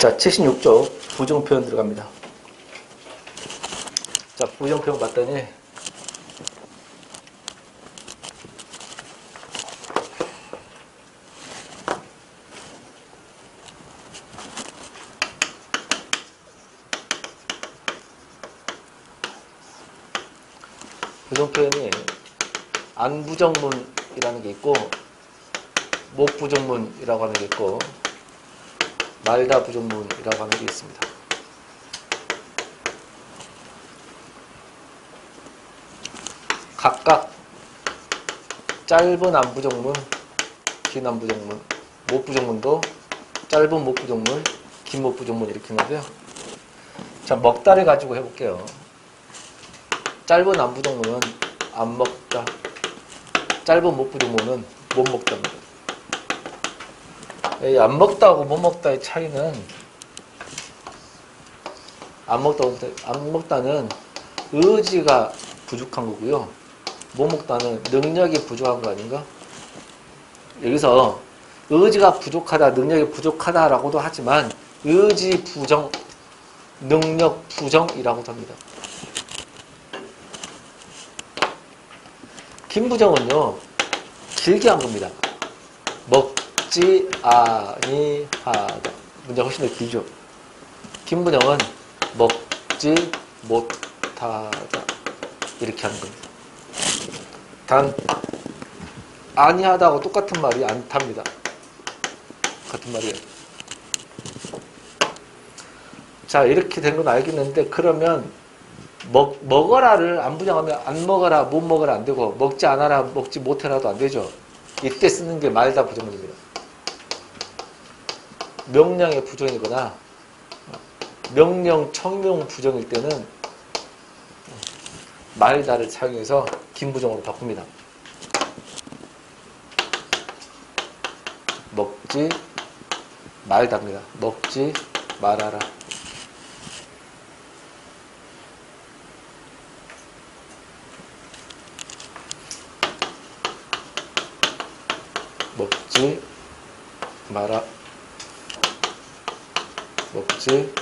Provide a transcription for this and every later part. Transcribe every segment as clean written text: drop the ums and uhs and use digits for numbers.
자, 76쪽 부정표현 들어갑니다. 자, 부정표현 봤더니 부정표현이 안부정문이라는 게 있고 목부정문이라고 하는 게 있고 말다 부정문이라고 하는 게 있습니다. 각각 짧은 안부정문, 긴 안부정문, 목부정문도 짧은 목부정문, 긴 목부정문 이렇게 있는데요. 자, 먹다를 가지고 해볼게요. 짧은 안부정문은 안 먹다, 짧은 목부정문은 못 먹다입니다. 이 안 먹다하고 못 먹다의 차이는 안 먹다는 의지가 부족한 거고요. 못 먹다는 능력이 부족한 거 아닌가? 여기서 의지가 부족하다, 능력이 부족하다라고도 하지만 의지 부정, 능력 부정이라고도 합니다. 긴 부정은요, 길게 한 겁니다. 먹지 아니하다. 문제가 훨씬 더 길죠. 긴 부정은 먹지 못하다. 이렇게 하는 겁니다. 단, 아니하다하고 똑같은 말이 않답니다. 같은 말이에요. 자, 이렇게 된 건 알겠는데, 그러면 먹어라를 안 부정하면 안 먹어라, 못 먹어라 안 되고 먹지 않아라, 먹지 못해라도 안 되죠. 이때 쓰는 게 말다 부정문입니다. 명령의 부정이거나 명령 청명 부정일 때는 말다를 사용해서 긴 부정으로 바꿉니다. 먹지 말다입니다. 먹지 말아라. 먹지 마라. 먹지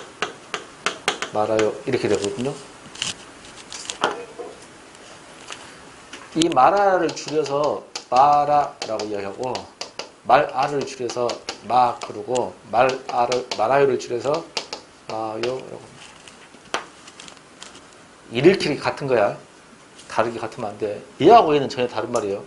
말아요. 이렇게 되거든요. 이 마라를 줄여서 마라라고 이야기하고 말아를 줄여서 마 그러고 말아요를 줄여서 마요라고. 일일끼리 같은 거야. 다르게 같으면 안 돼. 얘하고 얘는 전혀 다른 말이에요.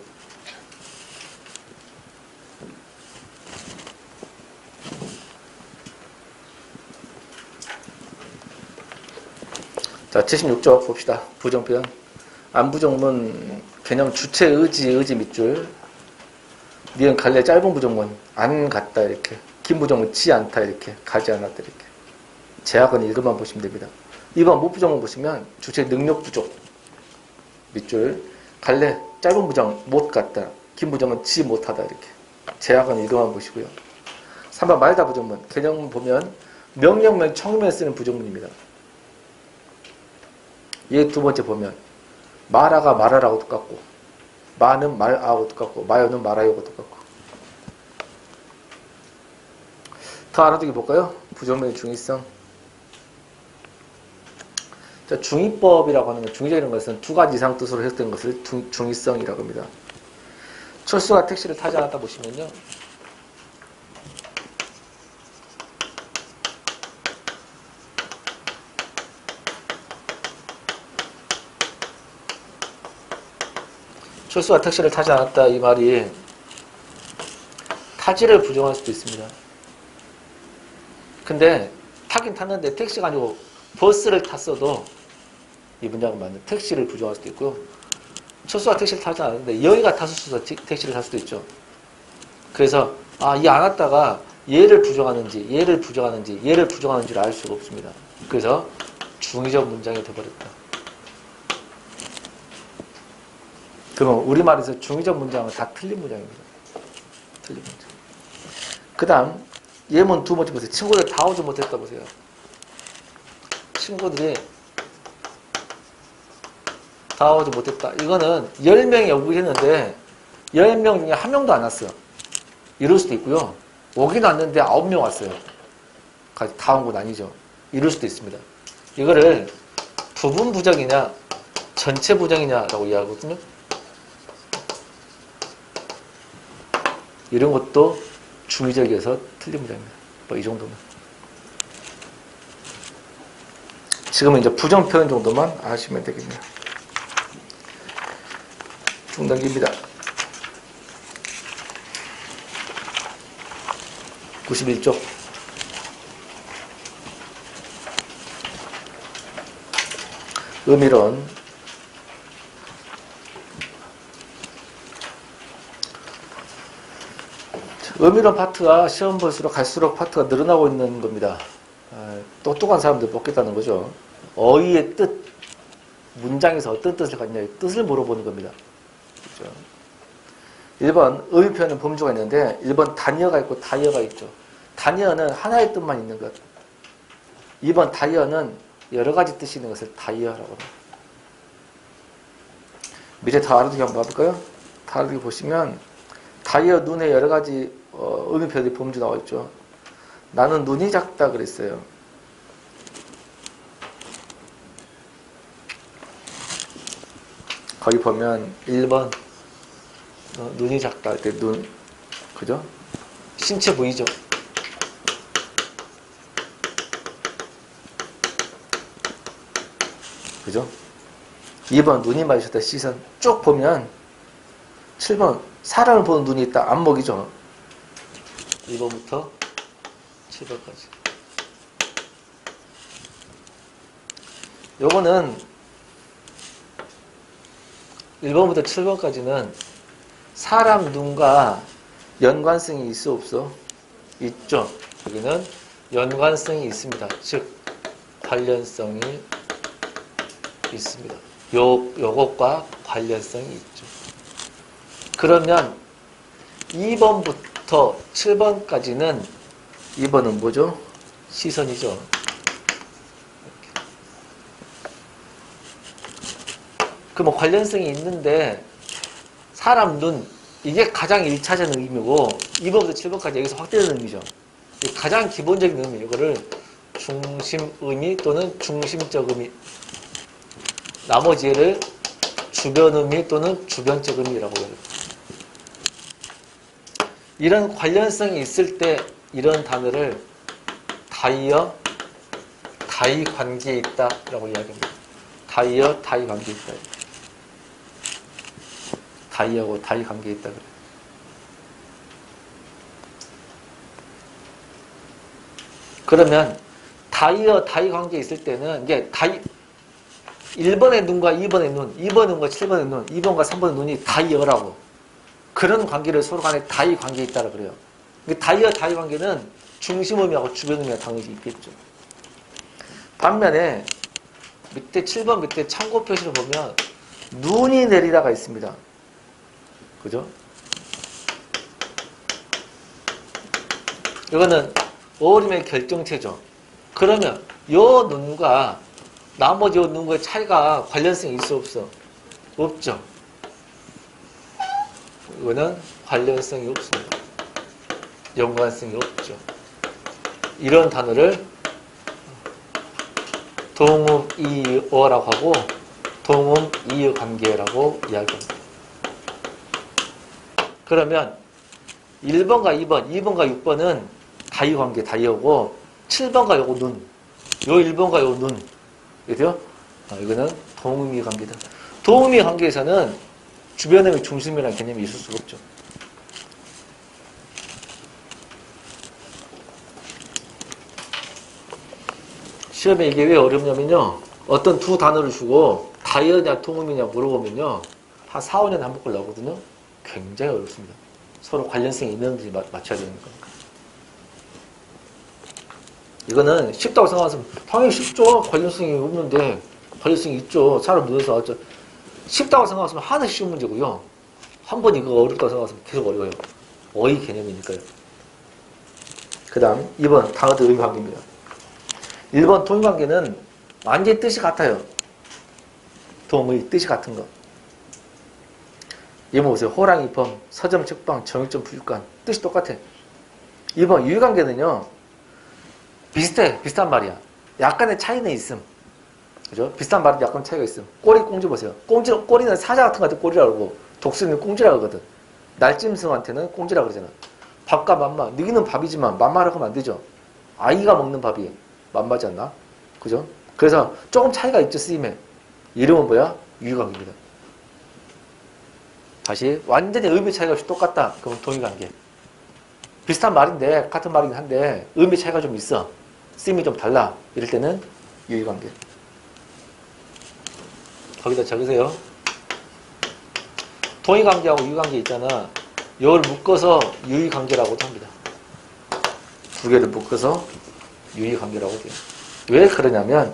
자, 76쪽 봅시다. 부정표현. 안부정문 개념 주체 의지 밑줄. 니은 갈래 짧은 부정문 안 갔다 이렇게. 긴 부정문 지 않다 이렇게. 가지 않았다 이렇게. 제약은 읽어만 보시면 됩니다. 2번 목부정문 보시면 주체 능력 부족 밑줄. 갈래 짧은 부정 못 갔다. 긴 부정은 지 못하다 이렇게. 제약은 읽어만 보시고요. 3번 말다 부정문 개념 보면 명령명 청명에 쓰는 부정문입니다. 얘 두 번째 보면 마라가 말하라고 똑같고 마는 말하고 똑같고 마요는 말아요고 똑같고. 더 알아두기 볼까요? 부정문의 중의성. 자, 중의법이라고 하는 건 중의적인 것은 두 가지 이상 뜻으로 해석된 것을 중의성이라고 합니다. 철수가 택시를 타지 않았다 보시면요. 철수가 택시를 타지 않았다 이 말이 타지를 부정할 수도 있습니다. 근데 타긴 탔는데 택시가 아니고 버스를 탔어도 이 문장은 맞는 택시를 부정할 수도 있고요. 철수가 택시를 타지 않았는데 여의가 탔을 택시를 탈 수도 있죠. 그래서 이 안 왔다가 얘를 부정하는지 얘를 부정하는지를 알 수가 없습니다. 그래서 중의적 문장이 되어버렸다. 그럼 우리말에서 중의적 문장은 다 틀린 문장입니다. 틀린 문장. 그 다음 예문 두 번째 보세요. 친구들 다 오지 못했다 보세요. 친구들이 다 오지 못했다. 이거는 10명이 오긴 했는데 10명 중에 1명도 안 왔어요. 이럴 수도 있고요. 오긴 왔는데 9명 왔어요. 다 온 건 아니죠. 이럴 수도 있습니다. 이거를 부분 부정이냐 전체 부정이냐라고 이해하거든요. 이런 것도 중의적이어서 틀린 문장입니다. 뭐 이 정도면. 지금은 이제 부정 표현 정도만 아시면 되겠네요. 쭉 넘깁니다. 91쪽. 의미론. 의미론 파트가 시험 볼수록 갈수록 파트가 늘어나고 있는 겁니다. 똑똑한 사람들 뽑겠다는 거죠. 어휘의 뜻, 문장에서 어떤 뜻을 갖냐의 뜻을 물어보는 겁니다. 그렇죠? 1번 의미 표현은 범주가 있는데 1번 단위어가 있고 다이어가 있죠. 단위어는 하나의 뜻만 있는 것. 2번 다이어는 여러 가지 뜻이 있는 것을 다이어라고 합니다. 밑에 다 알아두기 한번 봐볼까요? 다 알아두기 보시면 다이어 눈에 여러 가지 의미 표현의 범주 나와 있죠. 나는 눈이 작다 그랬어요. 거기 보면 1번 눈이 작다 할 때 눈, 그죠? 신체 부위죠. 그죠? 2번 눈이 마주쳤다 시선 쭉 보면 7번 사람을 보는 눈이 있다 안목이죠. 1번부터 7번까지. 요거는 1번부터 7번까지는 사람 눈과 연관성이 있어 없어? 있죠. 여기는 연관성이 있습니다. 즉 관련성이 있습니다. 요것과 관련성이 있죠. 그러면 2번부터 7번까지는 2번은 뭐죠? 시선이죠. 그럼 관련성이 있는데 사람 눈 이게 가장 1차적인 의미고 2번부터 7번까지 여기서 확대되는 의미죠. 가장 기본적인 의미 이거를 중심 의미 또는 중심적 의미 나머지를 주변 의미 또는 주변적 의미라고 해요. 이런 관련성이 있을 때 이런 단어를 다이어, 다이 관계에 있다라고 이야기합니다. 다이어, 다이 관계에 있다. 다이하고 다이 관계에 있다 그래요. 그러면 다이어, 다이 관계에 있을 때는 이게 다이 1번의 눈과 2번의 눈, 2번의 눈과 7번의 눈, 2번과 3번의 눈이 다이어라고 그런 관계를 서로 간에 다이 관계에 있다고 그래요. 다이어, 다이 관계는 중심 의미하고 주변 의미가 당연히 있겠죠. 반면에 밑에 7번 밑에 참고 표시를 보면 눈이 내리다가 있습니다. 그죠? 이거는 어림의 결정체죠. 그러면 요 눈과 나머지 요 눈과의 차이가 관련성이 있어 없어? 없죠. 이거는 관련성이 없습니다. 연관성이 없죠. 이런 단어를 동음이어라고 하고 동음이의 관계라고 이야기합니다. 그러면 1번과 2번, 2번과 6번은 다이 관계, 다이어고 7번과 요거 눈, 요 1번과 요 눈, 그죠? 이거는 동음이 관계다. 동음이 관계에서는 주변의 중심이라는 개념이 있을 수가 없죠. 시험에 이게 왜 어렵냐면요. 어떤 두 단어를 주고 다이어냐 동음이냐 물어보면요. 한 4, 5년에 한 번꼴 나오거든요. 굉장히 어렵습니다. 서로 관련성이 있는지 맞춰야 되는 거니까. 이거는 쉽다고 생각하면 당연히 쉽죠. 관련성이 없는데 관련성이 있죠. 사람 눈에서 나왔죠. 쉽다고 생각하면 하나씩 쉬운 문제고요. 한 번 이거 어렵다고 생각하면 계속 어려워요. 어휘 개념이니까요. 그 다음 2번 단어들 의미 관계입니다. 1번 동의 관계는 완전히 뜻이 같아요. 동의 뜻이 같은 거. 이거 보세요. 호랑이 범, 서점 책방, 정육점 부육관 뜻이 똑같아. 2번 유의관계는요. 비슷한 말이야. 약간의 차이는 있음. 그죠? 비슷한 말인데 약간 차이가 있음. 꼬리 꽁지 보세요. 꼬리는 사자 같은 거 꼬리라고 그러고, 독수리는 꽁지라고 하거든. 날짐승한테는 꽁지라고 그러잖아. 밥과 맘마. 너희는 밥이지만 맘마라고 하면 안 되죠. 아이가 먹는 밥이 맘마지 않나? 그죠? 그래서 조금 차이가 있죠, 쓰임에. 이름은 뭐야? 유의관계입니다. 다시 완전히 의미 차이가 없이 똑같다. 그럼 동의관계. 비슷한 말인데 같은 말이긴 한데 의미 차이가 좀 있어. 쓰임이 좀 달라. 이럴 때는 유의관계. 거기다 적으세요. 동의관계하고 유의관계 있잖아. 이걸 묶어서 유의관계라고도 합니다. 두 개를 묶어서 유의관계라고 돼요. 왜 그러냐면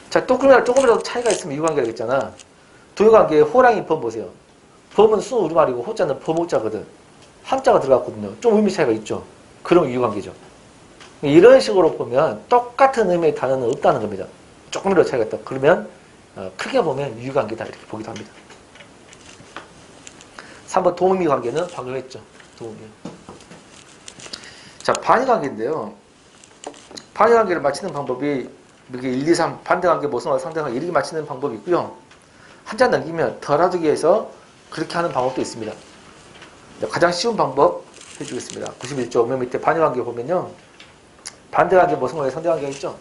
자, 조금이라도 차이가 있으면 유의관계라고 했잖아. 동의관계에 호랑이 범 보세요. 범은 순 우리말이고 호자는 범호자거든. 한자가 들어갔거든요. 좀 의미 차이가 있죠. 그럼 유의관계죠. 이런 식으로 보면 똑같은 의미의 단어는 없다는 겁니다. 조금이라도 차이가 있다. 그러면 크게 보면 유의관계다 이렇게 보기도 합니다. 3번 도의관계는 방금 했죠. 도의미. 자, 반의관계인데요. 반의관계를 맞히는 방법이 이렇게 1, 2, 3 반대관계, 모성관계, 상대관계 이렇게 맞히는 방법이 있고요. 한자 넘기면 덜하기 위해서 그렇게 하는 방법도 있습니다. 가장 쉬운 방법 해주겠습니다. 91조 맨 밑에 반의관계 보면요. 반대관계, 모성관계, 상대관계가 있죠.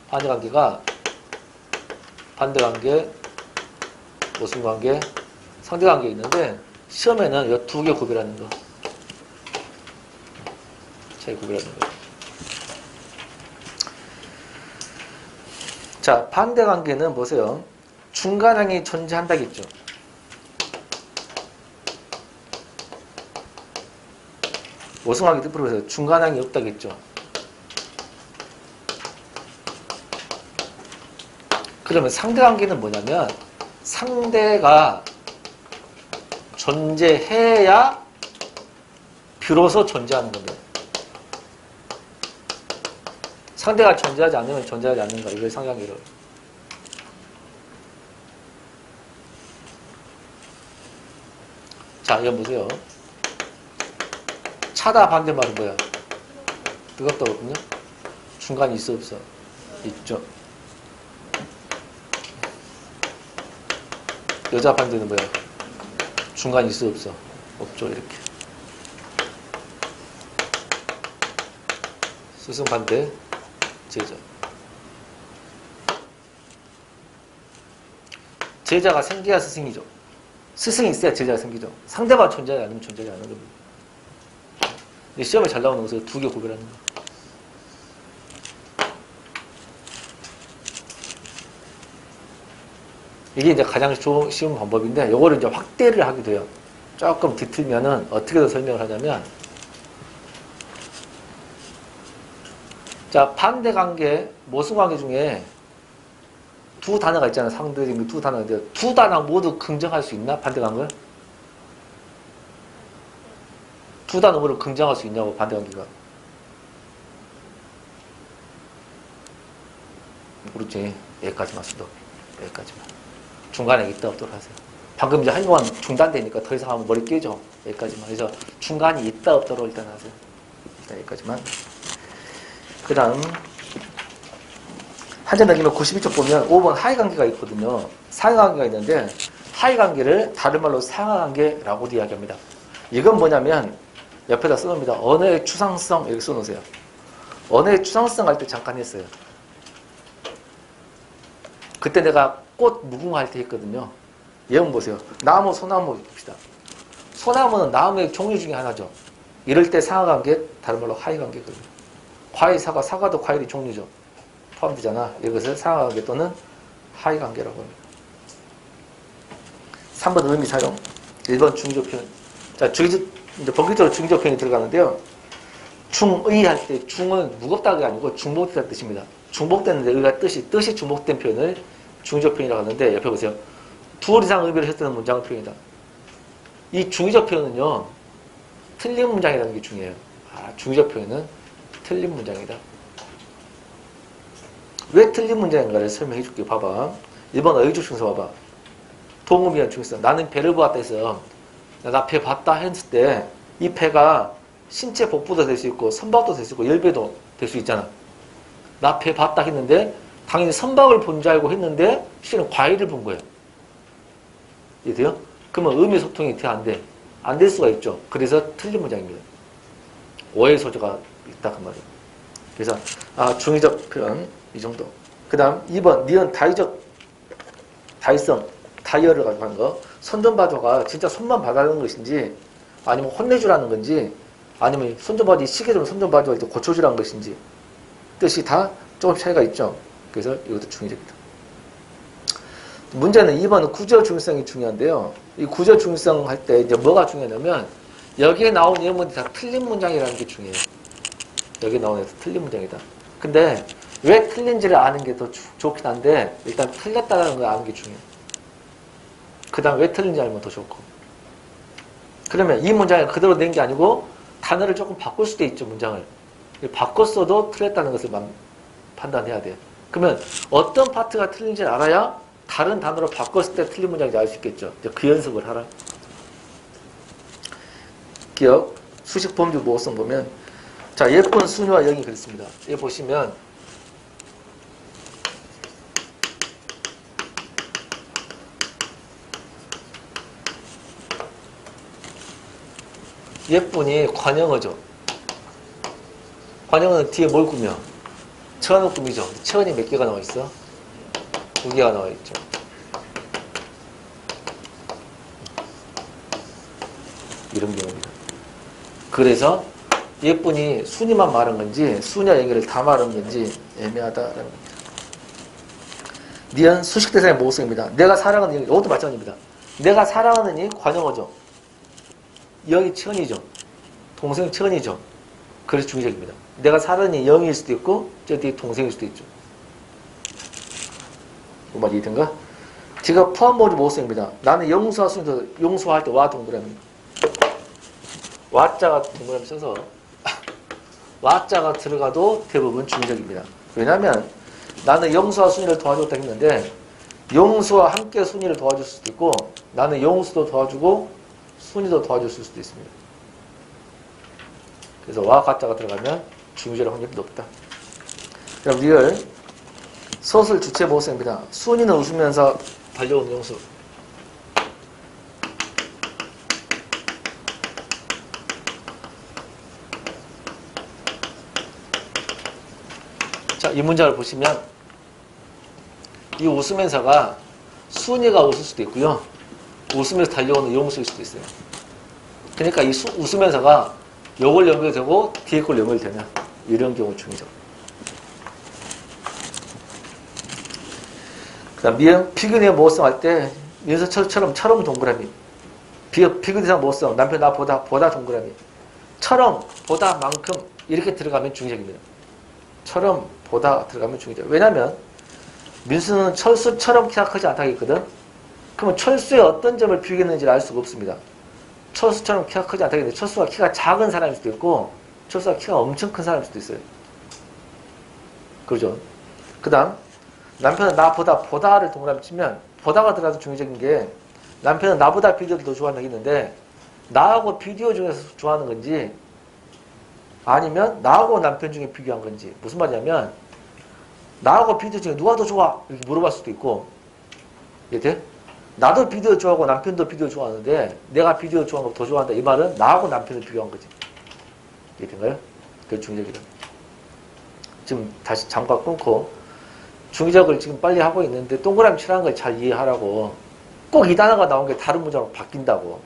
반의관계가 반대관계, 모성관계, 상대관계 있는데 시험에는 이 두 개 구별하는 거. 차이 구별하는 거. 자, 반대관계는 보세요. 중간항이 존재한다겠죠. 모성관계 뜻으로 해서 중간항이 없다겠죠. 그러면 상대관계는 뭐냐면 상대가 존재해야 비로소 존재하는 겁니다. 상대가 존재하지 않으면 존재하지 않는가. 이걸 상대관계로. 자, 이거 보세요. 차다 반대말은 뭐야? 뜨겁다 거든요. 중간이 있어 없어? 있죠. 여자 반대는 뭐야? 중간이 있어 없어? 없죠. 이렇게. 스승 반대, 제자. 제자가 생겨야 스승이죠. 스승이 있어야 제자가 생기죠. 상대가 존재하지 않으면 존재하지 않는 겁니다. 시험에 잘 나오는 것을 두 개 구별하는 거. 이게 이제 가장 쉬운 방법인데, 요거를 이제 확대를 하게 돼요. 조금 뒤틀면은 어떻게 더 설명을 하냐면, 자, 반대관계, 모순관계 중에 두 단어가 있잖아요. 상대적인 두 단어인데, 두 단어 모두 긍정할 수 있나? 반대관계를? 두 단어 모두 긍정할 수 있냐고, 반대관계가. 그렇지. 여기까지만 수도. 여기까지만. 중간에 있다 없도록 하세요. 방금 이제 한동안 중단되니까 더 이상 하면 머리 깨져. 여기까지만. 그래서 중간이 있다 없도록 일단 하세요. 일단 여기까지만. 그 다음 한자 넘기면 92쪽 보면 5번 하위관계가 있거든요. 상하관계가 있는데 하위관계를 다른 말로 상하관계라고도 이야기합니다. 이건 뭐냐면 옆에다 써놓습니다. 언어의 추상성 이렇게 써놓으세요. 언어의 추상성 할 때 잠깐 했어요. 그때 내가 꽃 무궁화 할 때 했거든요. 예문 보세요. 나무, 소나무 봅시다. 소나무는 나무의 종류 중에 하나죠. 이럴 때 상하관계, 다른 말로 하위관계거든요. 과일, 사과도 과일이 종류죠. 포함되잖아. 이것을 상하관계 또는 하위관계라고 합니다. 3번 의미 사용. 1번 중의적 표현. 자, 이제 본격적으로 중의적 표현이 들어가는데요. 중의 할 때 중은 무겁다가 아니고 중복되다는 뜻입니다. 중복되는데 의가 뜻이 중복된 표현을 중의적 표현이라고 하는데 옆에 보세요. 둘 이상 의미를 했다는 문장의 표현이다. 이 중의적 표현은요. 틀린 문장이라는 게 중요해요. 중의적 표현은 틀린 문장이다. 왜 틀린 문장인가를 설명해 줄게요. 봐봐. 1번 의적 중에서 봐봐. 동음이란 중에서 나는 배를 보았다 해서 나 배 봤다 했을 때 이 배가 신체 복부도 될 수 있고 선박도 될 수 있고 열배도 될 수 있잖아. 나 배 봤다 했는데 당연히 선박을 본 줄 알고 했는데 실은 과일을 본 거예요. 이해돼요? 그러면 의미소통이 돼? 안 돼? 안 될 수가 있죠. 그래서 틀린 문장입니다. 오해 소지가 있다 그 말이에요. 그래서 중의적 표현 이 정도. 그 다음 2번 니은 다의성 다이어를 가지고 하는 거. 손 좀 봐줘가 진짜 손만 봐달라는 것인지 아니면 혼내주라는 건지 아니면 손 좀 봐줘 시계 좀 손 좀 봐줘 이렇게 고쳐주라는 것인지 뜻이 다 조금 차이가 있죠. 그래서 이것도 중의적이다. 문제는 2번 구조 중의성이 중요한데요. 이 구조 중의성 할 때 이제 뭐가 중요하냐면 여기에 나온 예문이 다 틀린 문장이라는 게 중요해요. 여기 나온 애도 틀린 문장이다. 근데 왜 틀린지를 아는 게 더 좋긴 한데 일단 틀렸다는 걸 아는 게 중요해요. 그 다음 왜 틀린지 알면 더 좋고. 그러면 이 문장을 그대로 낸 게 아니고 단어를 조금 바꿀 수도 있죠. 문장을. 바꿨어도 틀렸다는 것을 판단해야 돼요. 그러면 어떤 파트가 틀린지를 알아야 다른 단어로 바꿨을 때 틀린 문장인지 알 수 있겠죠. 그 연습을 하라. 기억, 수식 범주 모호성 보면 자 예쁜 순이와 영이 그렇습니다. 여기 보시면 예쁜이 관영어죠. 관영어는 뒤에 뭘 꾸며? 체언을 꾸미죠. 체언이 몇 개가 나와 있어? 2개가 나와 있죠. 이런 경우입니다. 그래서 예쁜이 순이만 말한 건지 순이와 영이를 다 말한 건지 애매하다라는 겁니다. 니은 수식대상의 모호성입니다. 내가 사랑하는 영이 이것도 마찬가지입니다. 내가 사랑하는 이 관영어죠. 영이 체언이죠. 동생 체언이죠. 그래서 중의적입니다. 내가 사랑하는 영일 수도 있고 저 뒤에 동생일 수도 있죠. 그 말이 이해된가? 제가 포함 모두 모호성입니다. 나는 용수와 순이도 용수할 때 와 동그라미 와자가 동그라미 써서 와자가 들어가도 대부분 중의적입니다. 왜냐하면 나는 용수와 순이를 도와줬다 했는데 용수와 함께 순이를 도와줄 수도 있고 나는 용수도 도와주고 순이도 도와줄 수도 있습니다. 그래서 와 가자가 들어가면 중의적 확률이 높다. 그럼 리얼 서술 주체 모호성입니다. 순이는 웃으면서 달려오는 용수. 자, 이 문장을 보시면 이 웃으면서가 순이가 웃을 수도 있고요. 웃으면서 달려오는 용수일 수도 있어요. 그러니까 이 웃으면서가 요걸 연결되고 뒤에 걸 연결되냐 이런 경우 중이죠. 그 다음 미음 피근의 모호성 할 때 민서처럼 동그라미 피근대상 모호성 남편 나 보다 동그라미 처럼 보다 만큼 이렇게 들어가면 중의적입니다. 처럼 보다 들어가면 중의적. 왜냐면 민수는 철수처럼 키가 크지 않다고 했거든. 그러면 철수의 어떤 점을 비교했는지를 알 수가 없습니다. 철수처럼 키가 크지 않다고 했는데 철수가 키가 작은 사람일 수도 있고 철수가 키가 엄청 큰 사람일 수도 있어요. 그죠? 그 다음 남편은 보다를 동그라미 치면 보다가 들어가서 중의적인 게 남편은 나보다 비디오를 더 좋아한다고 했는데 나하고 비디오 중에서 좋아하는 건지 아니면 나하고 남편 중에 비교한 건지 무슨 말이냐면 나하고 비디오 중에 누가 더 좋아? 이렇게 물어볼 수도 있고 이해돼? 나도 비디오 좋아하고 남편도 비디오 좋아하는데 내가 비디오 좋아하는 거 더 좋아한다 이 말은 나하고 남편을 비교한 거지. 이해된가요? 그게 중의적이다. 지금 다시 잠깐 끊고 중의적을 지금 빨리 하고 있는데 동그라미 칠하는 걸 잘 이해하라고 꼭 이 단어가 나온 게 다른 문장으로 바뀐다고.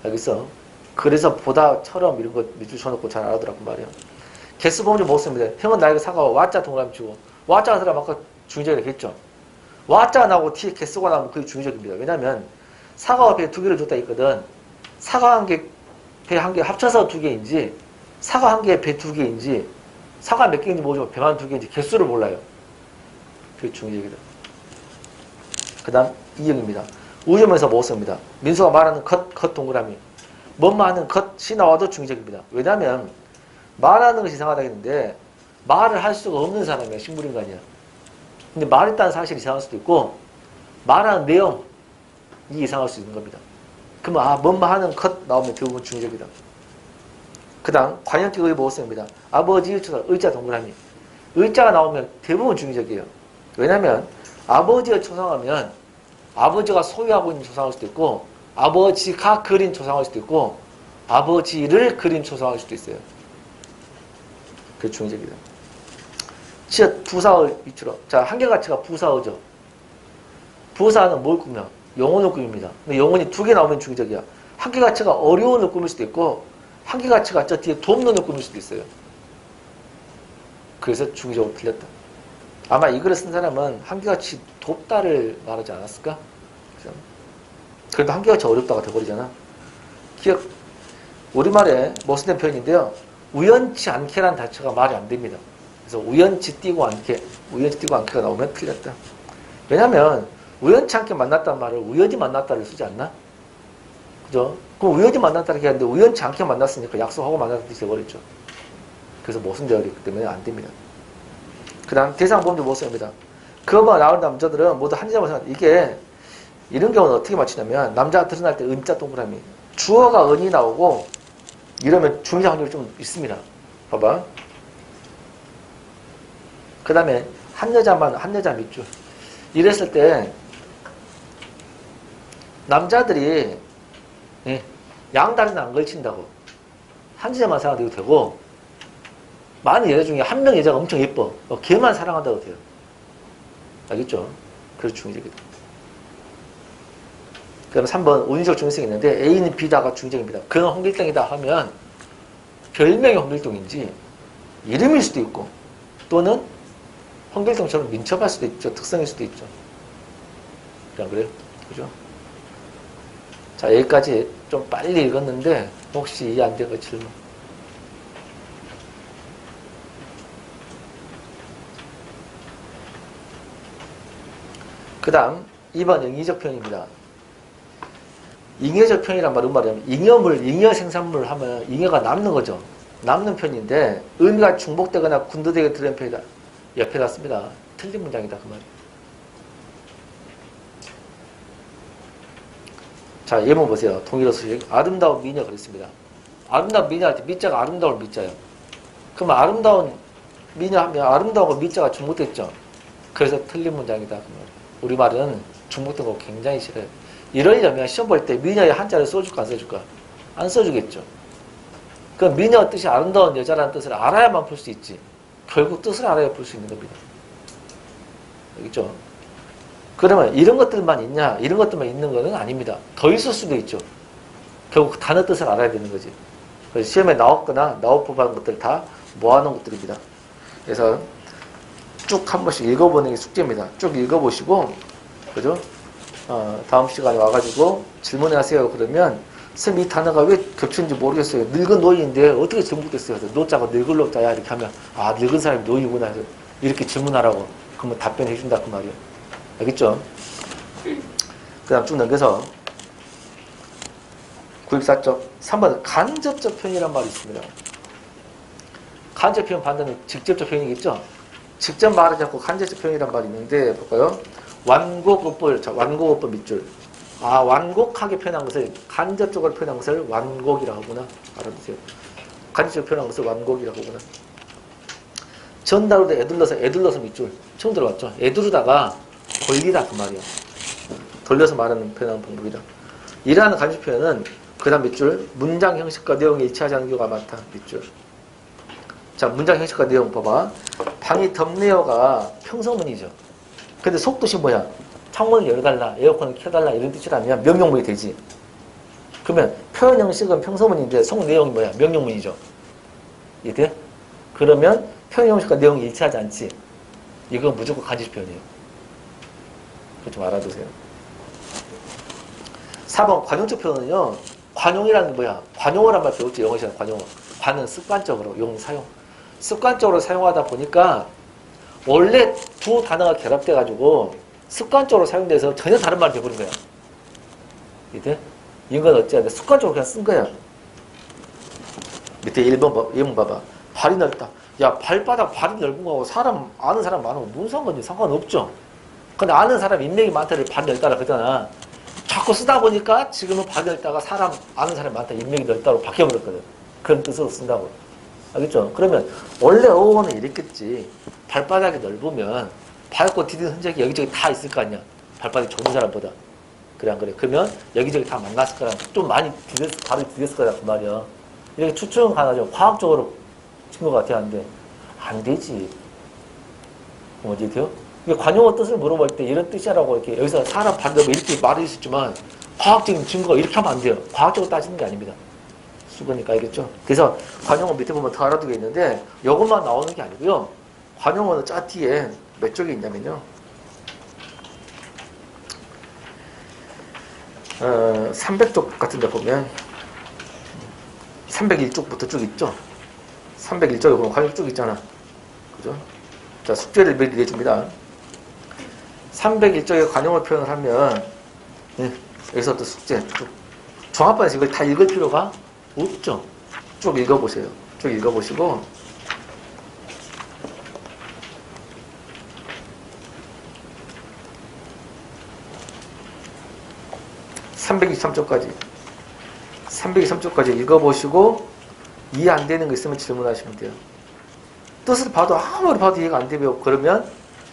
알겠어? 그래서 보다처럼 이런 거 밑줄 쳐놓고 잘 알아두라고 말이야. 개수 범주 못 씁니다. 형은 나에게 사과하고 와자 동그라미 치고 와자가 들어가면 아까 중의적이라고 했죠. 와자가 나오고 뒤에 개수가 나오면 그게 중의적입니다. 왜냐면 사과와 배 2개를 줬다 했거든. 사과 1개, 배 1개 합쳐서 2개인지 사과 1개에 배 2개인지 사과 몇 개인지 모르지만 배만 2개인지 개수를 몰라요. 그게 중의적이다. 그 다음 이형입니다. 우점에서 못 씁니다. 민수가 말하는 컷 동그라미 뭔 하는 컷이 나와도 중의적입니다. 왜냐면 말하는 것이 이상하다 했는데 말을 할 수가 없는 사람이야. 식물인간이야. 근데 말했다는 사실이 이상할 수도 있고 말하는 내용이 이상할 수 있는 겁니다. 그러면 뭔뭐 하는 컷 나오면 대부분 중의적이다. 그 다음 관형격 의 모호성입니다. 아버지의 초상, 의자 동그라미. 의자가 나오면 대부분 중의적이에요. 왜냐면 아버지의 초상하면 아버지가 소유하고 있는 초상할 수도 있고 아버지가 그린 초상할 수도 있고 아버지를 그린 초상할 수도 있어요. 그게 중의적이다. 치읓 부사의 위치로. 자, 한계가치가 부사어죠. 부사는 뭘 꾸며? 영혼을 꾸밉니다. 근데 영혼이 두 개 나오면 중의적이야. 한계가치가 어려운을 꾸밀 수도 있고 한계가치가 저 뒤에 돕는을 꾸밀 수도 있어요. 그래서 중의적으로 틀렸다. 아마 이 글을 쓴 사람은 한계가치 돕다를 말하지 않았을까? 그래도 한계가치 어렵다가 돼버리잖아. 기억, 우리말에 못쓰는 표현인데요. 우연치 않게란 자체가 말이 안 됩니다. 그래서 우연치 띄고 않게, 우연치 띄고 않게가 나오면 틀렸다. 왜냐면 우연치 않게 만났다는 말을 우연히 만났다를 쓰지 않나? 그죠? 그럼 우연히 만났다는 게 아닌데 우연치 않게 만났으니까 약속하고 만났다는 뜻이 되어버렸죠. 그래서 모순되어 있기 때문에 안 됩니다. 그 다음 대상 보험도 모순입니다. 그거가 나온 남자들은 모두 한자만 생각. 이게 이런 경우는 어떻게 맞추냐면 남자가 드러날 때 은자 동그라미 주어가 은이 나오고 이러면 중의적 확률이 좀 있습니다. 봐봐. 그 다음에 한 여자 밑줄. 이랬을 때 남자들이 양다리는 안 걸친다고 한 여자만 생각해도 되고 많은 여자 중에 한 명 여자가 엄청 예뻐. 걔만 사랑한다고 돼요. 알겠죠? 그래서 중의적이다. 그 다음에 3번 운이적 중의성이 있는데 A는 B다가 중의적입니다. 그는 홍길동이다 하면 별명이 홍길동인지 이름일 수도 있고 또는 홍길동처럼 민첩할 수도 있죠. 특성일 수도 있죠. 그래요? 그죠? 자, 여기까지 좀 빨리 읽었는데 혹시 이해 안 되고 질문. 그 다음 2번 잉의적 표현입니다. 잉여적 표현이란 말은 말이냐면 잉여 생산물 하면 잉여가 남는 거죠. 남는 표현인데 의미가 중복되거나 군더되게 들은 표현이다. 옆에다 씁니다. 틀린 문장이다 그 말이에요. 자, 예문 보세요. 동일어 수식. 아름다운 미녀 그랬습니다. 아름다운 미녀 할 때 미자가 아름다운 미자예요. 그럼 아름다운 미녀 하면 아름다운 미자가 중복됐죠. 그래서 틀린 문장이다 그 말이에요. 우리말은 중복된 거 굉장히 싫어요. 이러려면 시험 볼 때 미녀의 한자를 써줄까 안 써줄까? 안 써주겠죠. 그 미녀 뜻이 아름다운 여자라는 뜻을 알아야만 풀 수 있지. 결국 뜻을 알아야 풀 수 있는 겁니다. 알겠죠? 그러면 이런 것들만 있냐? 이런 것들만 있는 것은 아닙니다. 더 있을 수도 있죠. 결국 단어 뜻을 알아야 되는 거지. 그래서 시험에 나왔거나 나올 법한 것들 다 모아놓은 것들입니다. 그래서 쭉 한 번씩 읽어보는 게 숙제입니다. 쭉 읽어보시고, 그죠? 다음 시간에 와가지고 질문을 하세요. 그러면 선생님 이 단어가 왜 겹치는지 모르겠어요. 늙은 노인인데 어떻게 중복됐어요? 노자가 늙을 노자야 이렇게 하면 늙은 사람이 노이구나 해서 이렇게 질문하라고 그러면 답변해 준다 그 말이에요. 알겠죠? 그 다음 쭉 넘겨서 914쪽 3번 간접적 표현이란 말이 있습니다. 간접 표현 반대는 직접적 표현이겠죠? 직접 말하지 않고 간접적 표현이란 말이 있는데 볼까요? 완곡어법, 자, 완곡어법 밑줄. 완곡하게 표현한 것을 간접적으로 표현한 것을 완곡이라고 하구나. 알아두세요. 간접적으로 표현한 것을 완곡이라고 하구나. 전달로 애둘러서 밑줄. 처음 들어봤죠? 애두르다가 돌리다 그 말이야. 돌려서 말하는 표현하는 방법이다. 이러한 간접 표현은 그 다음 밑줄. 문장 형식과 내용이 일치하지 않는 경우가 많다. 밑줄. 자, 문장 형식과 내용 봐봐. 방이 덥네요가 평서문이죠. 근데 속뜻이 뭐야? 창문을 열어달라, 에어컨을 켜달라 이런 뜻이라면 명령문이 되지. 그러면 표현 형식은 평서문인데 속 내용이 뭐야? 명령문이죠. 이해돼? 그러면 표현 형식과 내용이 일치하지 않지. 이건 무조건 간접 표현이에요. 그거 좀 알아두세요. 4번 관용적 표현은요. 관용이라는 게 뭐야? 관용을 한 말 배웠지. 영어 시간에 관용. 관은 습관적으로 용 사용. 습관적으로 사용하다 보니까 원래 두 단어가 결합돼가지고 습관적으로 사용돼서 전혀 다른 말이 돼버린 거야. 이때 이건 어찌해야 돼? 습관적으로 그냥 쓴 거야. 밑에 1번 예문 봐봐. 발이 넓다. 야, 발바닥 발이 넓은 거하고 아는 사람 많으면 무슨 상관이 상관없죠. 근데 아는 사람 인맥이 많다를 발이 넓다라 그러잖아. 자꾸 쓰다 보니까 지금은 발이 넓다가 사람 아는 사람이 많다, 인맥이 넓다고 바뀌어버렸거든. 그런 뜻으로 쓴다고. 알겠죠? 그러면 원래 어원은 이랬겠지. 발바닥이 넓으면 밟고 디딘 흔적이 여기저기 다 있을 거 아니야. 발바닥이 좁은 사람보다. 그래 안 그래? 그러면 여기저기 다 만났을 거라, 좀 많이 발을 디뎠을 거다 그 말이야. 이렇게 추측은 가능하죠. 과학적으로 증거가 돼야 하는데 안 되지. 뭐지 돼요? 이게 관용어 뜻을 물어볼 때 이런 뜻이라고 이렇게 여기서 사람 반대로 이렇게 말할 수 있지만 과학적인 증거가 이렇게 하면 안 돼요. 과학적으로 따지는 게 아닙니다. 수거니까 알겠죠? 그래서 관용어 밑에 보면 더 알아두게 있는데 이것만 나오는 게 아니고요. 관용어는 짜 뒤에 몇 쪽이 있냐면요. 300쪽 같은 데 보면 301쪽부터 쭉 있죠? 301쪽에 보면 관용 쭉 있잖아. 그죠? 자, 숙제를 미리 내줍니다. 301쪽에 관용어 표현을 하면, 여기서부터 숙제. 종합반에서 이걸 다 읽을 필요가 없죠? 쭉 읽어보세요. 쭉 읽어보시고, 323쪽까지 읽어보시고, 이해 안 되는 거 있으면 질문하시면 돼요. 뜻을 봐도 아무리 봐도 이해가 안 되면 그러면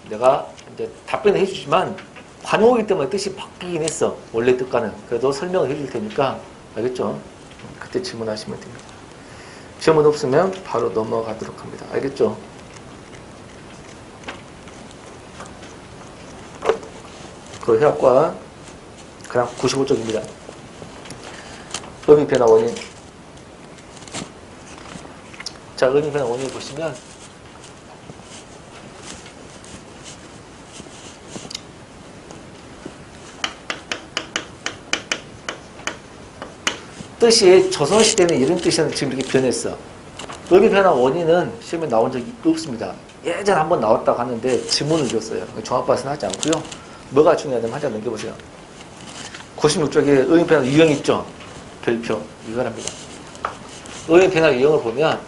내가 이제 답변을 해주지만 관용어이기 때문에 뜻이 바뀌긴 했어. 원래 뜻과는. 그래도 설명을 해줄 테니까 알겠죠? 그때 질문하시면 됩니다. 질문 없으면 바로 넘어가도록 합니다. 알겠죠? 그 해학과 그냥 95쪽입니다. 의미 변화 원인. 자, 의미 변화 원인 보시면 뜻이 조선시대는 이런 뜻이었는데 지금 이렇게 변했어. 의미 변화 원인은 시험에 나온 적이 없습니다. 예전에 한번 나왔다고 하는데 지문을 줬어요. 종합반은 하지 않고요. 뭐가 중요하냐면 한 장 넘겨보세요. 96쪽에 의미 변화 유형 있죠? 별표. 이걸 합니다. 의미 변화 유형을 보면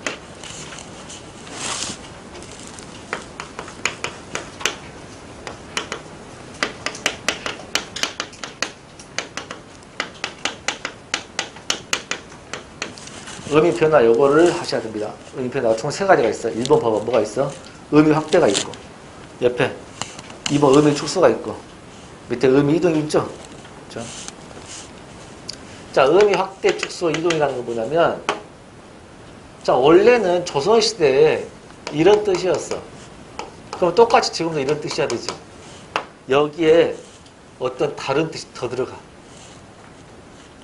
의미 변화 요거를 하셔야 됩니다. 의미 변화가 총 3가지가 있어요. 1번 봐봐. 뭐가 있어? 의미 확대가 있고 옆에 2번 의미 축소가 있고 밑에 의미 이동이 있죠? 그렇죠? 자, 의미 확대, 축소, 이동이라는 건 뭐냐면 자, 원래는 조선시대에 이런 뜻이었어. 그럼 똑같이 지금도 이런 뜻이어야 되지. 여기에 어떤 다른 뜻이 더 들어가.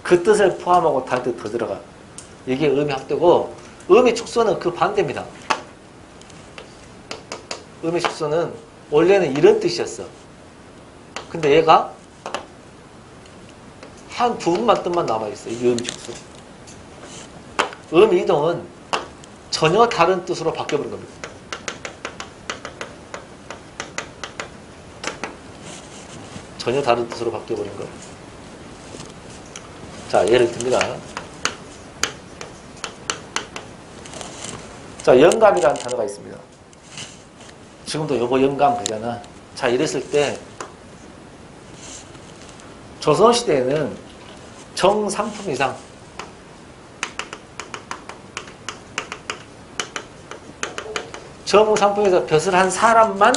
그 뜻을 포함하고 다른 뜻 더 들어가. 이게 의미 확대고 의미 축소는 그 반대입니다. 의미 축소는 원래는 이런 뜻이었어. 근데 얘가 한 부분만 뜻만 남아있어. 이게 의미 축소. 의미 이동은 전혀 다른 뜻으로 바뀌어버린 겁니다. 전혀 다른 뜻으로 바뀌어버린 거. 자, 예를 듭니다. 자, 영감이라는 단어가 있습니다. 지금도 요거 영감 그잖아. 자, 이랬을 때 조선시대에는 정상품 이상 정상품에서 벼슬 한 사람만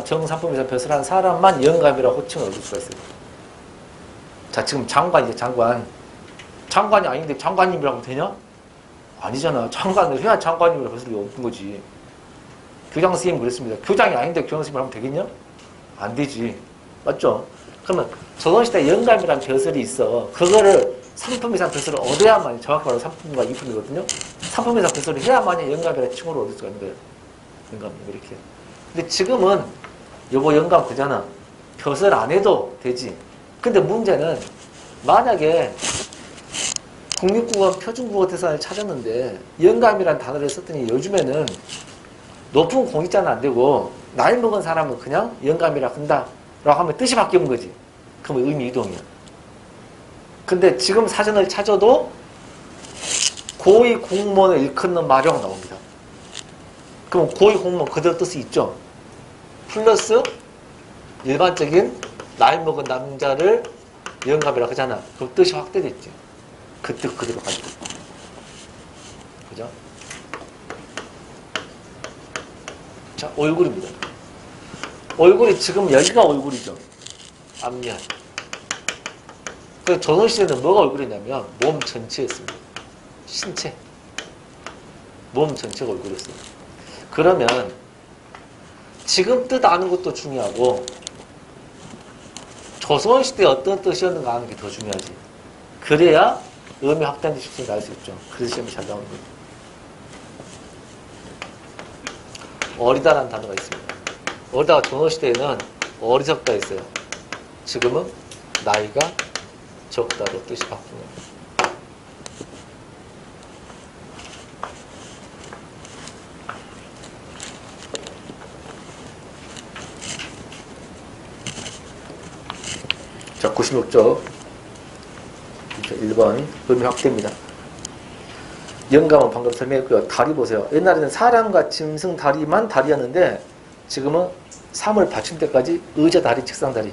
정상품에서 벼슬 한 사람만 영감이라고 호칭을 얻을 수가 있어요. 자, 지금 장관이죠. 장관이 아닌데 장관님이라고 하면 되냐? 아니잖아. 장관을 해야 장관님이라고 벼슬이 얻는 거지. 교장 선생님 그랬습니다. 교장이 아닌데 교장 선생님 하면 되겠냐? 안 되지. 맞죠? 그러면 조선시대 영감이라는 벼슬이 있어. 그거를 상품 이상 벼슬을 얻어야만, 정확히 말하면 3품과 2품이거든요. 3품 이상 벼슬을 해야만이 영감이라는 칭호를 얻을 수가 있는 거예요. 영감, 이렇게. 근데 지금은 요거 영감 그잖아. 벼슬 안 해도 되지. 근데 문제는 만약에 국립국어 표준국어 대상을 찾았는데 영감이라는 단어를 썼더니 요즘에는 높은 공익자는 안 되고 나이 먹은 사람은 그냥 영감이라 한다 라고 하면 뜻이 바뀌는 거지. 그럼 의미 이동이야. 근데 지금 사전을 찾아도 고위 공무원을 일컫는 말이라고 나옵니다. 그럼 고위 공무원 그대로 뜻이 있죠. 플러스 일반적인 나이 먹은 남자를 영감이라고 하잖아. 그 뜻이 확대됐지. 그 뜻 그대로 가지고. 그죠? 자, 얼굴입니다. 얼굴이 지금 여기가 얼굴이죠. 앞면. 그 조선시대는 뭐가 얼굴이냐면 몸 전체였습니다. 신체. 몸 전체가 얼굴이었어요. 그러면 지금 뜻 아는 것도 중요하고 조선시대에 어떤 뜻이었는가 하는 게 더 중요하지. 그래야 의미 확대된 식성이 알 수 있죠. 그래서 시험이 잘 나오는 거예요. 어리다라는 단어가 있습니다. 어리다가 조선시대에는 어리석다 있어요. 지금은 나이가 적다로 뜻이 바뀌는 자, 96쪽 1번 의미 확대입니다. 영감은 방금 설명했고요. 다리 보세요. 옛날에는 사람과 짐승 다리만 다리였는데 지금은 사물 받침대까지 의자 다리, 책상 다리.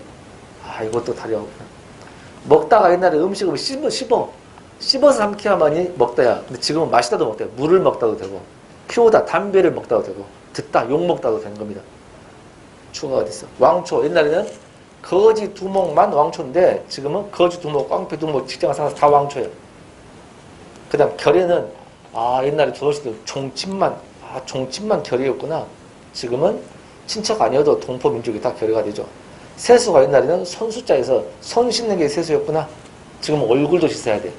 아, 이것도 다리하고. 먹다가 옛날에 음식을 씹어서 삼켜야만이 먹다야. 근데 지금은 마시다도 먹대요. 물을 먹다도 되고, 피우다, 담배를 먹다도 되고, 듣다, 욕 먹다도 되는 겁니다. 추가가 됐어. 왕초. 옛날에는 거지 두목만 왕초인데 지금은 거지 두목, 깡패 두목, 직장 상사 다 왕초예요. 그 다음 결에는 옛날에 조선시대 종친만 결이었구나. 지금은 친척 아니어도 동포민족이 다 결의가 되죠. 세수가 옛날에는 손수자에서 손 씻는 게 세수였구나. 지금은 얼굴도 씻어야 돼.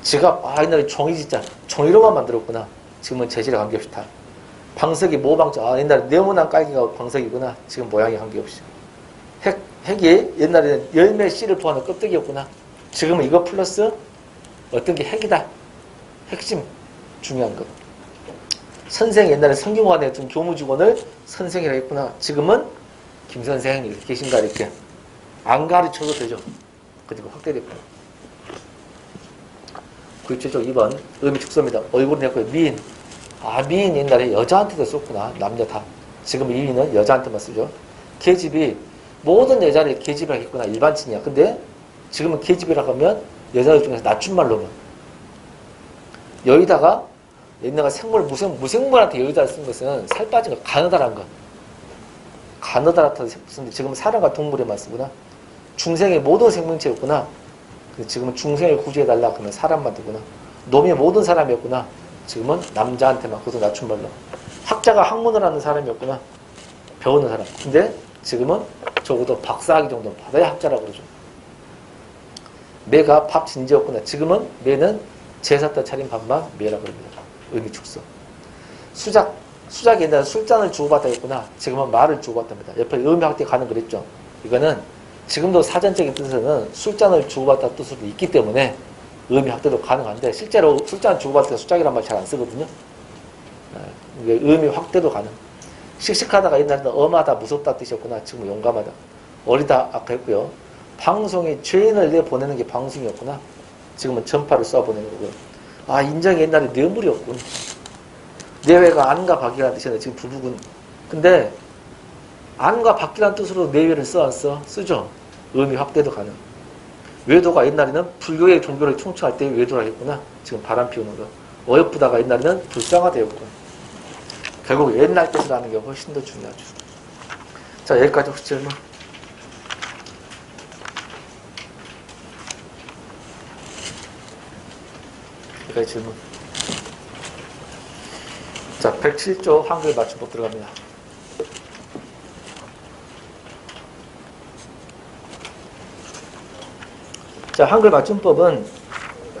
지갑, 옛날에 종이진짜 종이로만 만들었구나. 지금은 재질에 관계없이 다. 방석이 모방자, 옛날에 네모난 깔기가 방석이구나. 지금 모양이 관계없이. 핵이 옛날에는 열매 씨를 포함한 껍데기였구나. 지금은 이거 플러스 어떤 게 핵이다. 핵심 중요한 것. 선생 옛날에 성균관에 둔 교무직원을 선생이라고 했구나. 지금은 김선생 이렇게 계신가 이렇게 안 가르쳐도 되죠. 그리고 확대됐고. 97쪽 2번 의미 축소입니다. 얼굴은 했고요. 미인. 미인 옛날에 여자한테도 썼구나. 남자 다. 지금 미인은 여자한테만 쓰죠. 계집이 모든 여자를 계집이라고 했구나. 일반친이야. 근데 지금은 계집이라고 하면 여자들 중에서 낮춤말로만. 여의다가 옛날에 무생물한테 여의다를 쓴 것은 살 빠진 거, 가느다란 거. 가느다라고 쓰는데 지금은 사람과 동물에만 쓰구나. 중생의 모든 생명체였구나. 지금은 중생을 구제해달라 그러면 사람만 되구나. 놈의 모든 사람이었구나. 지금은 남자한테만, 그것도 낮춤말로. 학자가 학문을 하는 사람이었구나. 배우는 사람. 근데 지금은 적어도 박사학위 정도는 받아야 학자라고 그러죠. 매가 밥 진지였구나. 지금은 매는 제사 때 차린 밥만 매라고 합니다. 의미 축소. 수작이 옛날에 술잔을 주고받다 했구나. 지금은 말을 주고받답니다. 옆에 의미 확대 가능 그랬죠. 이거는 지금도 사전적인 뜻에서는 술잔을 주고받다 뜻으로 있기 때문에 의미 확대도 가능한데 실제로 술잔을 주고받을 때 수작이란 말 잘 안 쓰거든요. 의미 확대도 가능. 씩씩하다가 옛날에는 엄하다, 무섭다 뜻이었구나. 지금은 용감하다. 어리다 아까 했고요. 방송이 죄인을 내보내는 게 방송이었구나. 지금은 전파를 쏴보내는 거고요. 인정이 옛날에 뇌물이었군. 내외가 안과 박이라는 뜻이었는데 지금 부부군. 근데 안과 박이라는 뜻으로 내외를 써 안 써? 쓰죠. 의미 확대도 가능. 외도가 옛날에는 불교의 종교를 총추할 때 외도라 했구나. 지금 바람 피우는 거. 어여쁘다가 옛날에는 불쌍하다 했군. 결국 옛날 뜻을 아는 게 훨씬 더 중요하죠. 자, 여기까지 혹시 질문? 여기까지 질문. 자, 107조 한글 맞춤법 들어갑니다. 자, 한글 맞춤법은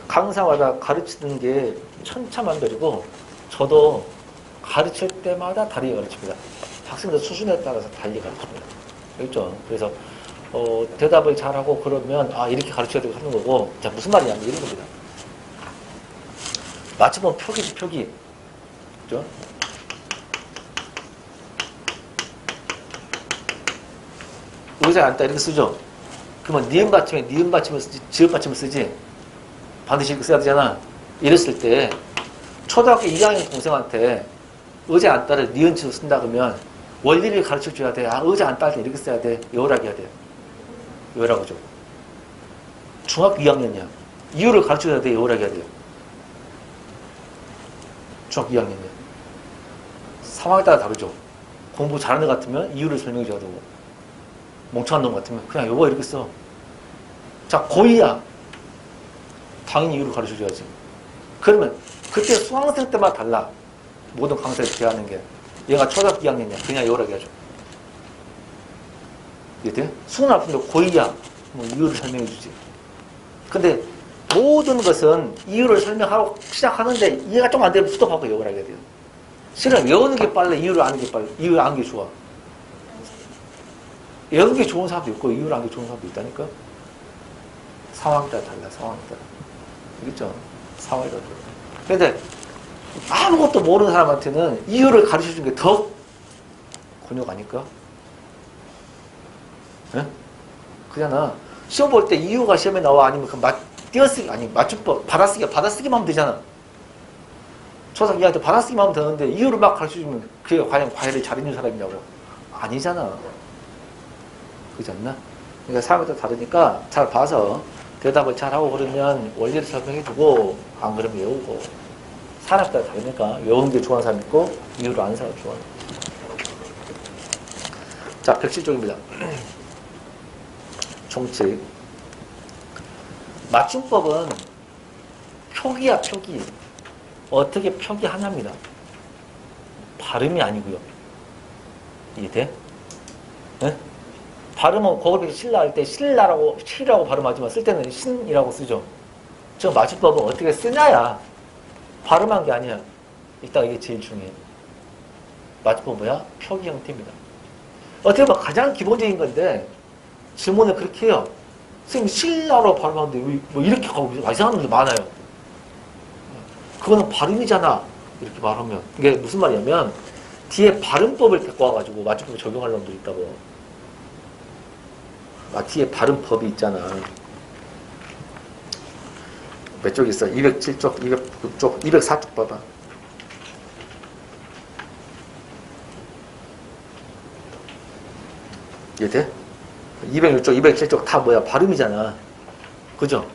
강사마다 가르치는 게 천차만별이고 저도 가르칠 때마다 다르게 가르칩니다. 학생들 수준에 따라서 달리 가르칩니다. 알겠죠? 그래서 대답을 잘하고 그러면 이렇게 가르쳐야 되고 하는 거고. 자, 무슨 말이냐면 이런 겁니다. 맞춤법 표기지, 표기. 그죠? 의자에 앉다 이렇게 쓰죠? 그러면 니은 받침에 니은 받침을 쓰지, 지읒 받침을 쓰지? 반드시 이렇게 써야 되잖아. 이랬을 때 초등학교 2학년 동생한테 의자에 앉다를 니은치로 쓴다 그러면 원리를 가르쳐줘야 돼. 의자 앉다 할 때 이렇게 써야 돼. 요란하게 해야 돼. 왜라고 줘? 중학교 2학년이야. 이유를 가르쳐줘야 돼, 요라고 해야 돼요? 중학교 2학년이야. 상황에 따라 다르죠. 공부 잘하는 애 같으면 이유를 설명해줘야 되고, 멍청한 놈 같으면 그냥 요거 이렇게 써. 자, 고2야. 당연히 이유를 가르쳐줘야지. 그러면 그때 수강생 때마다 달라. 모든 강사를 대하는 게. 얘가 초등학교 2학년이야. 그냥 요라고 해야죠. 이해돼? 수능 앞인데 고2야. 뭐 이유를 설명해주지. 근데 모든 것은 이유를 설명하고 시작하는데 이해가 좀 안 되면 스톱하고 요걸 하게 돼요. 실은 외우는 게 빨라, 이유를 아는 게 빨라. 이유를 아는 게 좋아. 외우는 게 좋은 사람도 있고 이유를 아는 게 좋은 사람도 있다니까. 상황에 따라 달라. 상황에 따라. 알겠죠? 상황에 따라 달라. 근데 아무것도 모르는 사람한테는 이유를 가르쳐주는 게 더 곤욕 아닐까? 예? 그잖아. 시험 볼 때 이유가 시험에 나와. 아니면 그 띄어쓰기, 아니 맞춤법 받아쓰기만 하면 되잖아. 초등 2학년 때 받아쓰기만 하면 되는데 이유를 막 가르쳐주면 그게 과연 과외를 잘해준 사람이냐고. 아니잖아. 그렇지 않나? 그러니까 사람에 따라 다르니까 잘 봐서 대답을 잘하고 그러면 원리를 설명해주고, 안 그러면 외우고. 사람에 따라 다르니까 외우는 게 좋아하는 사람 있고 이유를 아는 사람 좋아하는. 자, 107쪽입니다. 총칙. 맞춤법은 표기야, 표기. 어떻게 표기하냐입니다. 발음이 아니고요. 이해돼? 네? 발음은 고급이 신라 할 때 신라라고, 시라고 발음하지만 쓸 때는 신이라고 쓰죠. 저 맞춤법은 어떻게 쓰냐야. 발음한 게 아니야. 이따가 이게 제일 중요해. 맞춤법은 뭐야? 표기 형태입니다. 어떻게 보면 가장 기본적인 건데 질문을 그렇게 해요. 선생님 신라로 발음하는데 왜 뭐 이렇게 하고 이상한 놈들 많아요. 그거는 발음이잖아. 이렇게 말하면. 이게 무슨 말이냐면 뒤에 발음법을 갖고 와가지고 맞춤법을 적용할 놈들이 있다고. 뒤에 발음법이 있잖아. 몇 쪽 있어? 207쪽, 209쪽, 204쪽 봐봐. 이해돼? 206쪽, 207쪽 다 뭐야? 발음이잖아. 그죠?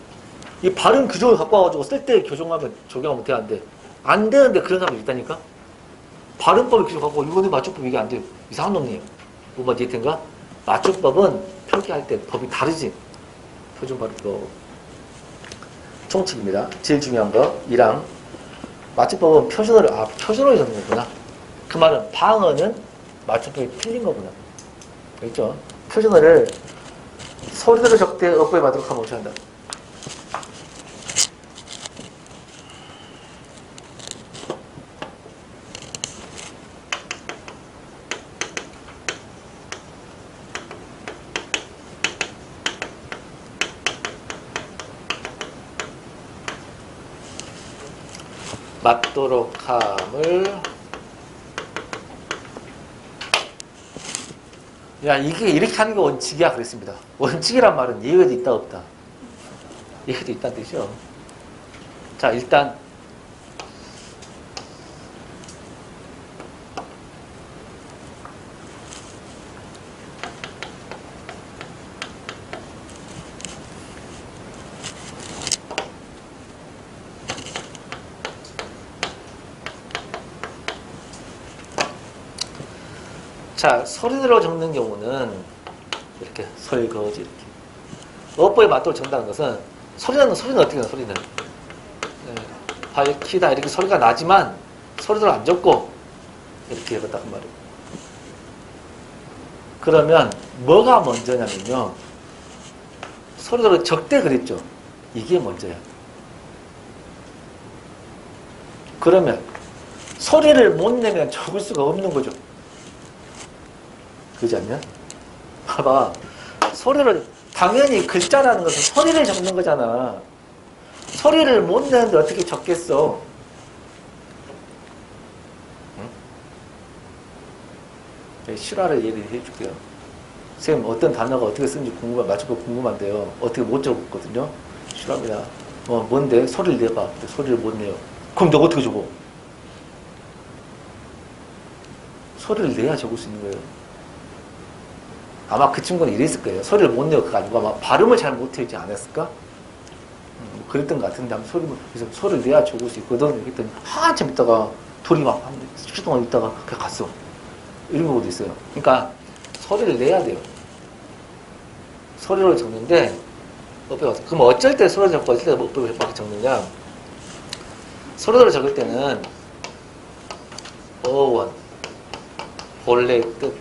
이 발음 규정을 갖고 와가지고 쓸 때 적용하면 돼, 안 돼? 안 되는데 그런 사람이 있다니까? 발음법을 규정 갖고 이거는 맞춤법 이게 안 돼. 이상한 놈이에요. 뭐가 이해된가? 맞춤법은 표기할 때 법이 다르지. 표준 발음법. 총칙입니다. 제일 중요한 거 1항. 맞춤법은 표준어를 적는 거구나. 그 말은 방어는 맞춤법이 틀린 거구나. 알겠죠? 표준어를 소리대로 적되 어법에 맞도록 하면 어떻게 한다? 맞도록 함을. 야, 이게 이렇게 하는 게 원칙이야 그랬습니다. 원칙이란 말은 예외도 있다 없다. 예외도 있다는 뜻이죠. 자, 일단 자, 소리대로 적는 경우는 이렇게 설거지 이렇게. 어법에 맞도록 적는다는 것은 소리는 어떻게 해요? 소리는 밝히다 이렇게 소리가 나지만 소리대로 안 적고 이렇게 해봤다 그 말이에요. 그러면 뭐가 먼저냐면요, 소리대로 적대 그랬죠. 이게 먼저야. 그러면 소리를 못 내면 적을 수가 없는 거죠. 그렇지 않냐? 봐봐. 소리를, 당연히 글자라는 것은 소리를 적는 거잖아. 소리를 못 내는데 어떻게 적겠어? 응? 실화를 예를 해줄게요. 선생님 어떤 단어가 어떻게 쓰는지 맞춤법 궁금한데요. 어떻게 못 적었거든요. 실화입니다. 뭔데? 소리를 내봐. 소리를 못 내요. 그럼 너 어떻게 적어? 소리를 내야 적을 수 있는 거예요. 아마 그 친구는 이랬을 거예요. 소리를 못 내고 그거 아니고 아마 발음을 잘 못하지 않았을까? 뭐 그랬던 것 같은데 아마 그래서 소리를 내야 좋을 수 있거든. 그랬더니 한참 있다가 돌이 막 한 10초 동안 있다가 그냥 갔어. 이런 경우도 있어요. 그러니까 소리를 내야 돼요. 소리로 적는데 그럼 어쩔 때 소리를 적고 어쩔 때 어법을 적느냐? 소리로 적을 때는 어원, 본래 뜻.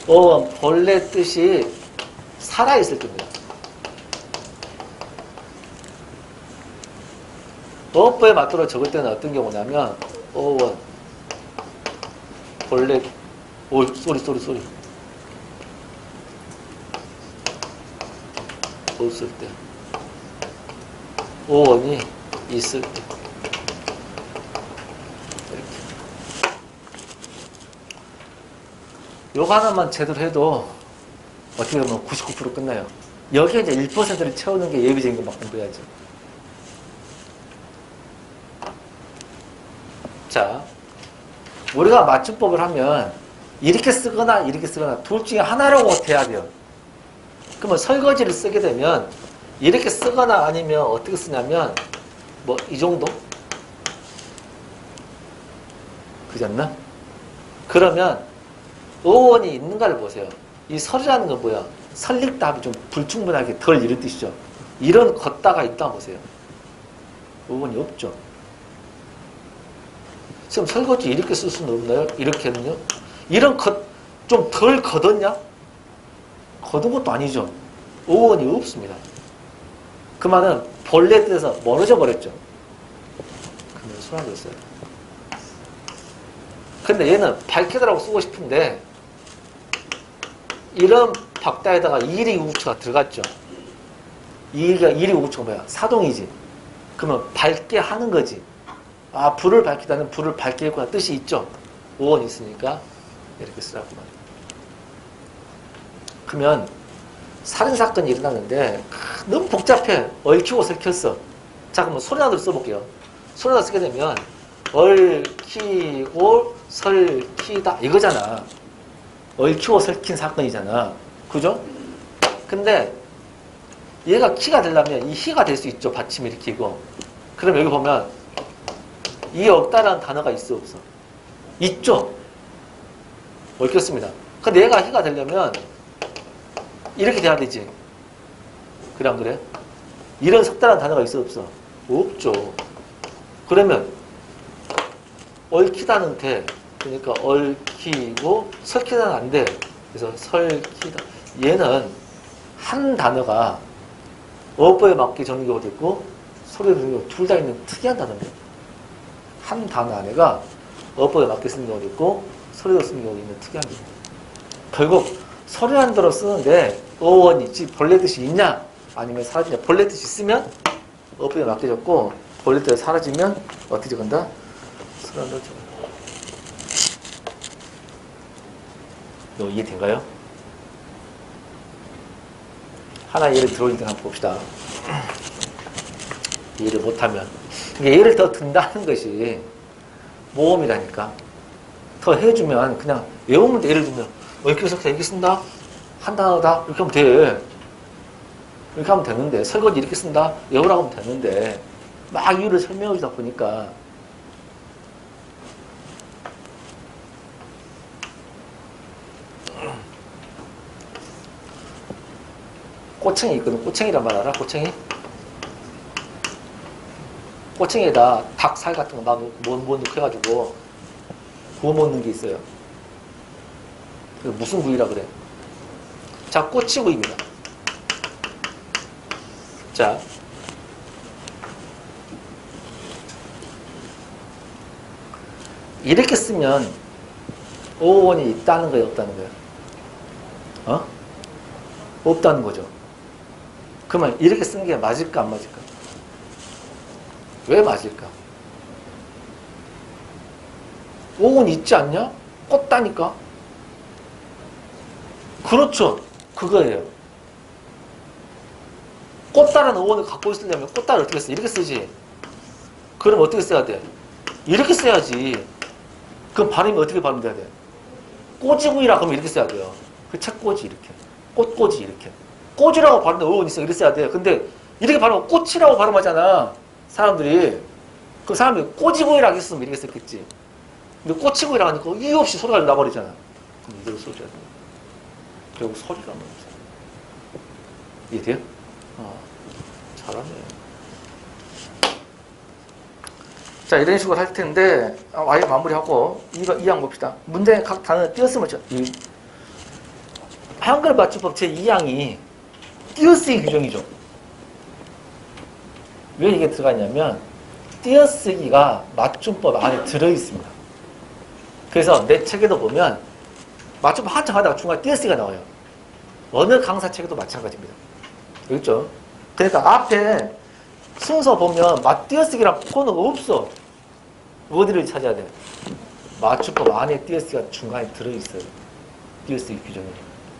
어원, 본래 뜻이 살아있을 때입니다. 어법에 맞도록 적을 때는 어떤 경우냐면 어원, 본래, 소리. 없을 때. 어원이 있을 때. 요거 하나만 제대로 해도 어떻게 보면 99% 끝나요. 여기에 이제 1%를 채우는 게 예비적인 것만 공부해야죠. 자, 우리가 맞춤법을 하면 이렇게 쓰거나 이렇게 쓰거나 둘 중에 하나라고 돼야 돼요. 그러면 설거지를 쓰게 되면 이렇게 쓰거나 아니면 어떻게 쓰냐면 뭐 이 정도? 그렇지 않나? 그러면 어원이 있는가를 보세요. 이 설이라는 건 뭐야? 설릭답이 좀 불충분하게 덜 이런 뜻이죠. 이런 걷다가 있다 보세요. 어원이 없죠. 지금 설거지 이렇게 쓸 수는 없나요? 이렇게는요? 이런 좀 덜 걷었냐? 걷은 것도 아니죠. 어원이 없습니다. 그 말은 본래 뜻에서 멀어져 버렸죠. 그러면 손 안 줬어요. 근데 얘는 밝히더라고 쓰고 싶은데 이런 박다에다가 이리 우구처가 들어갔죠. 이리 우구처가 뭐야? 사동이지. 그러면 밝게 하는 거지. 아, 불을 밝히다는 불을 밝게 했구나 뜻이 있죠. 어원이 있으니까 이렇게 쓰라고 말이야. 그러면 살인사건이 일어났는데 너무 복잡해. 얽히고 설켰어. 자, 그러면 소리나도를 써볼게요. 소리나도 쓰게 되면 얽히고 설키다 이거잖아. 얽히고 설킨 사건이잖아. 그죠? 근데 얘가 키가 되려면 이 희가 될 수 있죠. 받침이 일으키고. 그럼 여기 보면 이 없다라는 단어가 있어 없어? 있죠. 얽혔습니다. 근데 얘가 희가 되려면 이렇게 돼야 되지. 그래 안 그래? 이런 석다라는 단어가 있어 없어? 없죠. 그러면 얽히다는 돼. 그러니까 얽히고 설키다는 안 돼. 그래서 설키다. 얘는 한 단어가 어법에 맞게 적는 경우도 있고 소리를 듣는 경우 둘 다 있는 특이한 단어입니다. 한 단어 안에가 어법에 맞게 쓰는 경우도 있고 소리로 쓰는 경우도 있는 특이한 경우. 결국 소리라는 대로 쓰는데 어원이 있지 본래 뜻이 있냐 아니면 사라지냐. 본래 뜻이 있으면 어법에 맞게 적고 본래 뜻이 사라지면 어떻게 적는다? 소리라는 대로 적는다. 이거 이해된가요? 하나 예를 들어오니까 한번 봅시다. 이해를 못하면 이게 예를 더 든다는 것이 모험이라니까. 더 해주면 그냥 외우면 돼. 예를 들면 이렇게 해서 이렇게 쓴다? 한 단어다? 이렇게 하면 돼. 이렇게 하면 되는데 설거지 이렇게 쓴다? 외우라고 하면 되는데 막 이유를 설명해 주다 보니까 꼬챙이 있거든. 꼬챙이란 말 알아? 꼬챙이? 꼬챙이에다 닭살 같은 거 막 뭐 넣고 해가지고 구워 먹는 게 있어요. 무슨 구이라 그래? 자, 꼬치구이입니다. 자, 이렇게 쓰면 어원이 있다는 거예요, 없다는 거예요? 어? 없다는 거죠. 그러면 이렇게 쓰는 게 맞을까, 안 맞을까? 왜 맞을까? 어원이 있지 않냐? 꽂다니까? 그렇죠. 그거예요. 꽂다라는 어원을 갖고 있으려면 꽂다를 어떻게 써? 이렇게 쓰지. 그럼 어떻게 써야 돼? 이렇게 써야지. 그럼 발음이 어떻게 발음돼야 돼? 꼬지구이라 그러면 이렇게 써야 돼요. 그 책꼬지 이렇게. 꽃꼬지 이렇게. 꼬지라고 발음도 의원 있어. 이렇게 써야 돼. 근데 이렇게 발음하고 꽃이라고 발음하잖아. 사람들이. 그 사람들이 꼬지구이라고 했으면 이렇게 썼겠지. 근데 꼬치구이라고 하니까 이유 없이 소리가 나버리잖아. 그럼 이대로 써줘야 돼. 결국 소리가 나는 거죠. 이해돼요? 잘하네. 자, 이런 식으로 할 텐데, 아예 마무리하고, 이양 봅시다. 문장에 각 단어를 띄었으면, 한글 맞춤법 제2항이 띄어쓰기 규정이죠. 왜 이게 들어갔냐면, 띄어쓰기가 맞춤법 안에 들어있습니다. 그래서 내 책에도 보면, 맞춤법 한참 하다가 중간에 띄어쓰기가 나와요. 어느 강사 책에도 마찬가지입니다. 알겠죠? 그러니까 앞에 순서 보면 띄어쓰기랑 코너가 없어. 어디를 찾아야 돼? 맞춤법 안에 띄어쓰기가 중간에 들어있어요. 띄어쓰기 규정이.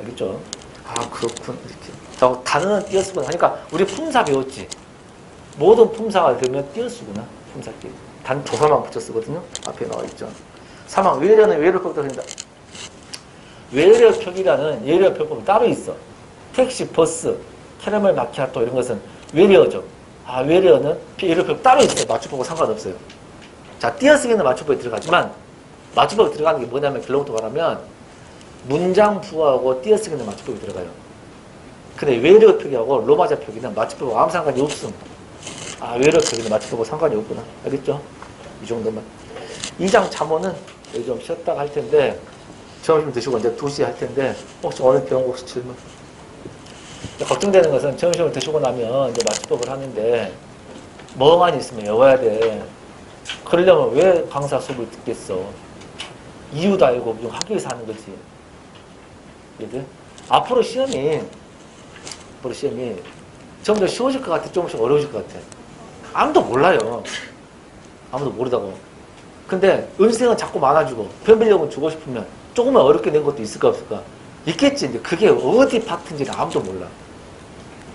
알겠죠? 그렇군. 이렇게. 단어는 띄어쓰구나. 하니까 우리 품사 배웠지? 모든 품사가 되면 띄어쓰구나. 품사끼리. 단 조사만 붙여 쓰거든요. 앞에 나와 있죠. 3항 외래어는 외래어법도 합니다. 외래어표기라는 외래어표법이 따로 있어. 택시, 버스, 캐러멜 마키아토 이런 것은 외래어죠. 외래어는 외래어표법 따로 있어요. 맞춤법과 상관없어요. 자, 띄어쓰기는 맞춤법에 들어가지만 맞춤법에 들어가는 게 뭐냐면 결론부터 말하면 문장 부호하고 띄어쓰기는 맞춤법에 들어가요. 근데 외래어 표기하고 로마자 표기는 맞춤법하고 아무 상관이 없음. 외래어 표기는 맞춤법하고 상관이 없구나. 알겠죠? 이 정도만. 2장 잠언은 여기 좀 쉬었다가 할 텐데 점심 드시고 이제 2시에 할 텐데 혹시 오늘 배운 거 혹시 질문? 걱정되는 것은 점심을 드시고 나면 이제 맞춤법을 하는데 멍하니 있으면 외워야 돼. 그러려면 왜 강사 수업을 듣겠어? 이유도 알고 하기 위해서 하는 거지. 그래? 앞으로 시험이 점점 쉬워질 것 같아? 조금씩 어려워질 것 같아? 아무도 몰라요. 아무도 모르다고. 근데 음식은 자꾸 많아지고 변별력은 주고 싶으면 조금만 어렵게 낸 것도 있을까 없을까? 있겠지. 근데 그게 어디 파트인지는 아무도 몰라.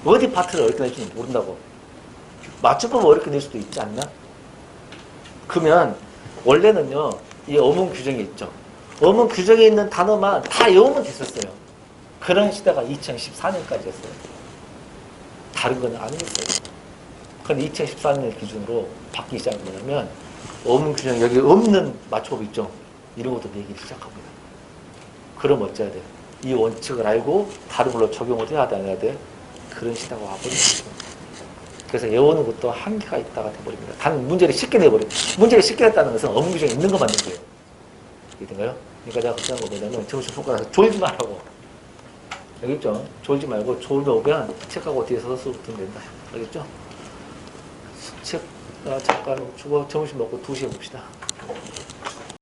어디 파트를 어렵게 낼지는 모른다고. 맞춤법을 어렵게 낼 수도 있지 않나? 그러면 원래는요. 이 어문 규정이 있죠. 어문 규정에 있는 단어만 다 외우면 됐었어요. 그런 시대가 2014년까지였어요. 다른 건 아니었어요. 그런데 2014년 기준으로 바뀌기 시작한 거냐면 어문 규정 여기 없는 맞춤법 있죠. 이런 것도 내기 시작합니다. 그럼 어째야 돼? 이 원칙을 알고 다른 걸로 적용을 해야 돼, 안 해야 돼? 그런 시대가 와버린 거죠. 그래서 외우는 것도 한계가 있다가 돼버립니다. 단 문제를 쉽게 내버려요. 문제를 쉽게 냈다는 것은 어문 규정이 있는 것만 낸 거예요. 이해된가요? 그러니까 내가 걱정한 거 뭐냐면 정신 손가락에서 졸지 말라고. 알겠죠? 졸지 말고 졸다 오면 책하고 뒤에 서서 수업하면 된다. 알겠죠? 책 잠깐 주고 점심 먹고 2시에 봅시다.